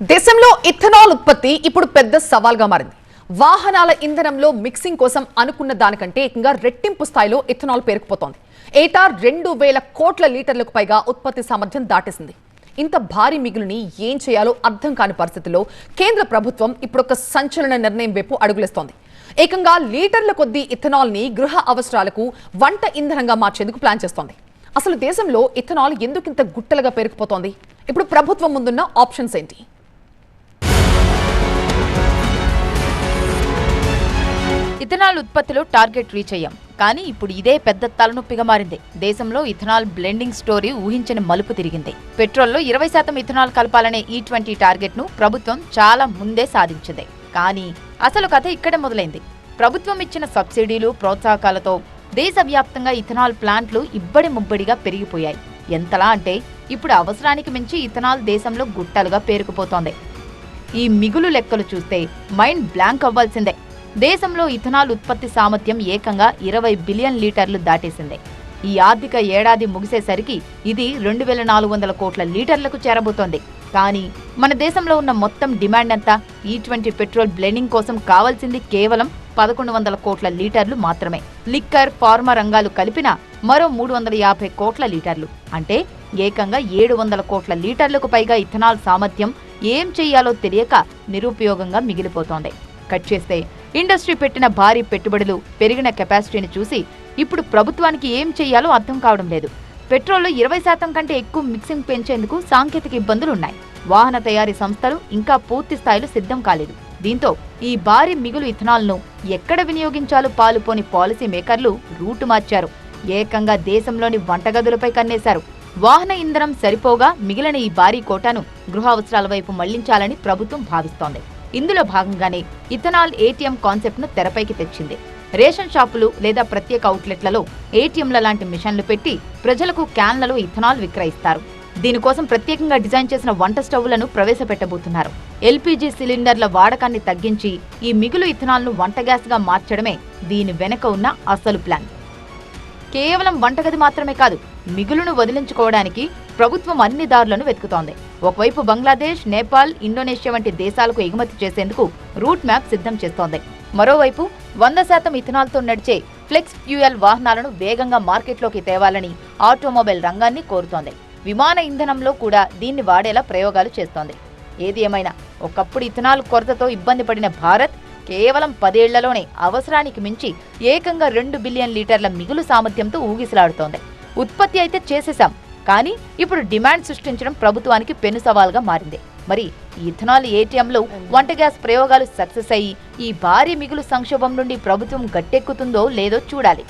దేశంలో ఇథనాల్ ఉత్పత్తి ఇప్పుడు పెద్ద సవాల్గా మారింది. వాహనాల ఇంధనంలో మిక్సింగ్ కోసం అనుకున్న దానికంటే ఏకంగా రెట్టింపు స్థాయిలో ఇథనాల్ పేరుకుపోతోంది. ఏటా 2000 కోట్ల లీటర్లకు పైగా ఉత్పత్తి సామర్థ్యం దాటేసింది. ఇంత భారీ మిగులుని ఏం చేయాలో అర్థం కాని పరిస్థితుల్లో కేంద్ర ప్రభుత్వం ఇప్పుడు ఒక సంచలన నిర్ణయం వైపు అడుగులేస్తోంది. ఏకంగా లీటర్ల కొద్దీ ఇథనాల్ ని గృహ అవసరాలకు వంట ఇంధనంగా మార్చేందుకు ప్లాన్ చేస్తోంది. అసలు దేశంలో ఇథనాల్ ఎందుకింత గుట్టలుగా పేరుకుపోతోంది? ఇప్పుడు ప్రభుత్వం ముందున్న ఆప్షన్స్ ఏంటి? ఇథనాల్ ఉత్పత్తిలో టార్గెట్ రీచ్ అయ్యాం, కానీ ఇప్పుడు ఇదే పెద్ద తలనొప్పిగా మారింది. దేశంలో ఇథనాల్ బ్లెండింగ్ స్టోరీ ఊహించని మలుపు తిరిగింది. పెట్రోల్లో 20% ఇథనాల్ కలపాలనే E20 టార్గెట్ ను ప్రభుత్వం చాలా ముందే సాధించింది. కానీ అసలు కథ ఇక్కడే మొదలైంది. ప్రభుత్వం ఇచ్చిన సబ్సిడీలు, ప్రోత్సాహకాలతో దేశవ్యాప్తంగా ఇథనాల్ ప్లాంట్లు ఇబ్బడి ముబ్బడిగా పెరిగిపోయాయి. ఎంతలా అంటే ఇప్పుడు అవసరానికి మించి ఇథనాల్ దేశంలో గుట్టలుగా పేరుకుపోతోంది. ఈ మిగులు లెక్కలు చూస్తే మైండ్ బ్లాంక్ అవ్వాల్సిందే. దేశంలో ఇథనాల్ ఉత్పత్తి సామర్థ్యం ఏకంగా 20 బిలియన్ లీటర్లు దాటేసింది. ఈ ఆర్థిక ఏడాది ముగిసేసరికి ఇది 2400 కోట్ల లీటర్లకు చేరబోతోంది. కానీ మన దేశంలో ఉన్న మొత్తం డిమాండ్ అంతా E20 పెట్రోల్ బ్లెండింగ్ కోసం కావాల్సింది కేవలం 1100 కోట్ల లీటర్లు మాత్రమే. లిక్కర్, ఫార్మా రంగాలు కలిపిన మరో 350 కోట్ల లీటర్లు, అంటే ఏకంగా 700 కోట్ల లీటర్లకు పైగా ఇథనాల్ సామర్థ్యం ఏం చెయ్యాలో తెలియక నిరుపయోగంగా మిగిలిపోతోంది. కట్ చేస్తే ఇండస్ట్రీ పెట్టిన భారీ పెట్టుబడులు, పెరిగిన కెపాసిటీని చూసి ఇప్పుడు ప్రభుత్వానికి ఏం చెయ్యాలో అర్థం కావడం లేదు. పెట్రోల్లో 20% కంటే ఎక్కువ మిక్సింగ్ పెంచేందుకు సాంకేతిక ఇబ్బందులున్నాయి. వాహన తయారీ సంస్థలు ఇంకా పూర్తి స్థాయిలో సిద్ధం కాలేదు. దీంతో ఈ భారీ మిగులు ఇథనాల్ను ఎక్కడ వినియోగించాలో పాలుపోని పాలసీ మేకర్లు రూటు మార్చారు. ఏకంగా దేశంలోని వంటగదులపై కన్నేశారు. వాహన ఇంధనం సరిపోగా మిగిలిన ఈ భారీ కోటాను గృహ అవసరాల వైపు మళ్లించాలని ప్రభుత్వం భావిస్తోంది. ఇందులో భాగంగానే ఇథనాల్ ఏటీఎం కాన్సెప్ట్ను తెరపైకి తెచ్చింది. రేషన్ షాపులు లేదా ప్రత్యేక అవుట్లెట్లలో ఏటీఎంల లాంటి మిషన్లు పెట్టి ప్రజలకు క్యాన్లలో ఇథనాల్ విక్రయిస్తారు. దీనికోసం ప్రత్యేకంగా డిజైన్ చేసిన వంట స్టవ్లను ప్రవేశపెట్టబోతున్నారు. ఎల్పీజీ సిలిండర్ల వాడకాన్ని తగ్గించి ఈ మిగులు ఇథనాల్ను వంట గ్యాస్గా మార్చడమే దీని వెనక ఉన్న అసలు ప్లాన్. కేవలం వంటగది మాత్రమే కాదు, మిగులును వదిలించుకోవడానికి ప్రభుత్వం అన్ని దారులను వెతుకుతోంది. ఒకవైపు బంగ్లాదేశ్, నేపాల్, ఇండోనేషియా వంటి దేశాలకు ఎగుమతి చేసేందుకు రూట్ మ్యాప్ సిద్ధం చేస్తోంది. మరోవైపు 100% ఇథనాల్తో నడిచే ఫ్లెక్స్ ఫ్యూయల్ వాహనాలను వేగంగా మార్కెట్లోకి తేవాలని ఆటోమొబైల్ రంగాన్ని కోరుతోంది. విమాన ఇంధనంలో కూడా దీన్ని వాడేలా ప్రయోగాలు చేస్తోంది. ఏది ఏమైనా ఒకప్పుడు ఇథనాల్ కొరతతో ఇబ్బంది పడిన భారత్ కేవలం 10 ఏళ్లలోనే అవసరానికి మించి ఏకంగా 2 బిలియన్ లీటర్ల మిగులు సామర్థ్యంతో ఊగిసలాడుతోంది. ఉత్పత్తి అయితే చేసేశాం, కానీ ఇప్పుడు డిమాండ్ సృష్టించడం ప్రభుత్వానికి పెను సవాల్గా మారింది. మరి ఇథనాల్ ఏటీఎంలో వంట గ్యాస్ ప్రయోగాలు సక్సెస్ అయ్యి ఈ భారీ మిగులు సంక్షోభం నుండి ప్రభుత్వం గట్టెక్కుతుందో లేదో చూడాలి.